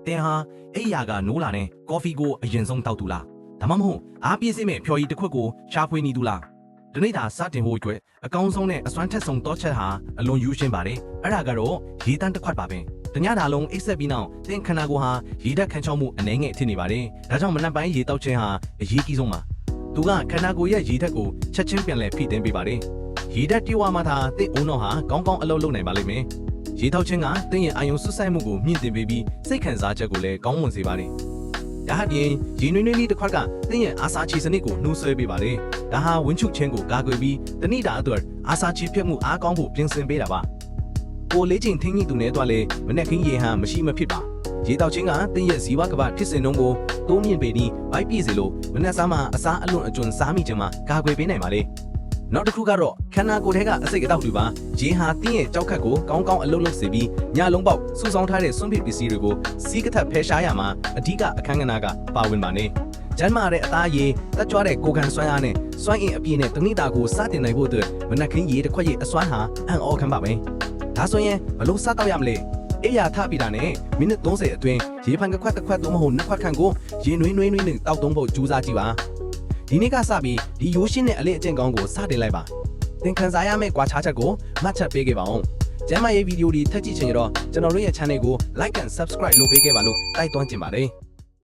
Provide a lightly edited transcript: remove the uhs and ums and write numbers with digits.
တင်ဟာအဲ့ရကနိုးလာတဲ့ကော်ဖီကိုအရင်ဆုံးတောက်သူလားဒါမှမဟုတ်အားပြည့်စင်မဲ့ဖြော်ရည်တစ်ခွက်ကိုရှာဖွေနေသူလားဒီနေ့ဒါစတင်ဖို့အတွက်အကောင်းဆုံးနဲ့အစွမ်းထက်ဆုံးတော့ချက်ဟာအလွန်ယူရှင်းပါတယ်အဲ့ဒါကတော့ရေတန်းတစ်ခွက်ပါပဲတညတာလုံးအိပ်ဆက်ပြီးနောက်သင်ခန္ဓာကိုယ်ဟာရေဓာတ်ခန်းချောက်မှုအနှဲငယ်ဖြစ်နေပါတယ်ဒါကြောင့်မနက်ပိုင်းရေတောက်ခြင်းဟာအရေးကြီးဆုံးပါသူကခန္ဓာကိုယ်ရဲ့ရေဓာတ်ကိုချက်ချင်းပြန်လည်ဖိတင်ပေးပါတယ်ရေဓာတ်ပြေဝမှသာသင်အုံတော့ဟာကောင်းကောင်းအလုပ်လုပ်နိုင်ပါလိမ့်မယ်ရေတောက်ခြင်းကသင်ရဲ့အာယုံဆွတ်ဆိုင်မှုကိုမြင့်တင်ပေးပြီးစိတ်ခံစားချက်ကိုလည်းကောင်းမွန်စေပါတယ်ဒါဟာပြင်ရေနွေးနွေးလေးတစ်ခွက်ကသင်ရဲ့အာစာချီစနစ်ကိုနှိုးဆွဲပေးပါတယ်ဒါဟာဝင်းချုပ်ခြင်းကိုကာကွယ်ပြီးတဏိတာအတွက်အာစာချီဖြစ်မှုအားကောင်းဖို့ပြင်ဆင်ပေးတာပါကိုလေးချိန်ထင်းကြီးသူနဲ့တော့လေမနဲ့ခင်းရေဟန်မရှိမဖြစ်ပါရေတောက်ခြင်းကသင်ရဲ့ဇီဝကမ္ဘာဖြစ်စဉ်တုံးကိုတိုးမြင့်ပေးပြီးဗိုက်ပြည့်စေလို့မနဲ့စားမှအစားအလွန်အကျွံစားမိခြင်းမှာကာကွယ်ပေးနိုင်ပါလေနောက်တစ်ခုကတော့ခန္ဓာကိုယ်ထဲကအစိတ်အတောက်တွေပါရေဟာတင်းရဲ့ကြောက်ခတ်ကိုကောင်းကောင်းအလုပ်လုပ်စေပြီးညလုံးပေါက်စူဆောင်းထားတဲ့စွန့်ပစ်ပစ္စည်းတွေကိုစီးကထပ်ဖယ်ရှားရမှာအဓိကအခန်းကဏ္ဍကပါဝင်ပါနေကျန်းမာတဲ့အသားရည်တက်ကြွတဲ့ကိုယ်ခံစွမ်းအားနဲ့စွမ်းအင်အပြည့်နဲ့တဏိတာကိုစတင်နိုင်ဖို့အတွက်မနက်ခင်းရေတစ်ခွက်ရေအစွမ်းဟာအံ့ဩခံပါပဲဒါဆိုရင်ဘလို့စားတော့ရမလဲအေးရထပြီးတာနဲ့မိနစ်30အတွင်းရေဖန်တစ်ခွက်သို့မဟုတ်နှစ်ခွက်ခန့်ကိုရေနွေးနဲ့တောက်သုံးဖို့ကြိုးစားကြည့်ပါဒီနေ့ကစပြီးဒီရိုးရှင်းတဲ့အလေးအကျင့်ကောင်းကိုစတင်လိုက်ပါသင်ခန်းစားရမယ့်ကွာခြားချက်ကိုမှတ်ချက်ပေးခဲ့ပါဦးကျမ်းမာရေးဗီဒီယိုတွေထပ်ကြည့်ချင်ရတော့ကျွန်တော်တို့ရဲ့ channel ကို like and subscribe လုပ်ပေးခဲ့ပါလို့တိုက်တွန်းချင်ပါတယ်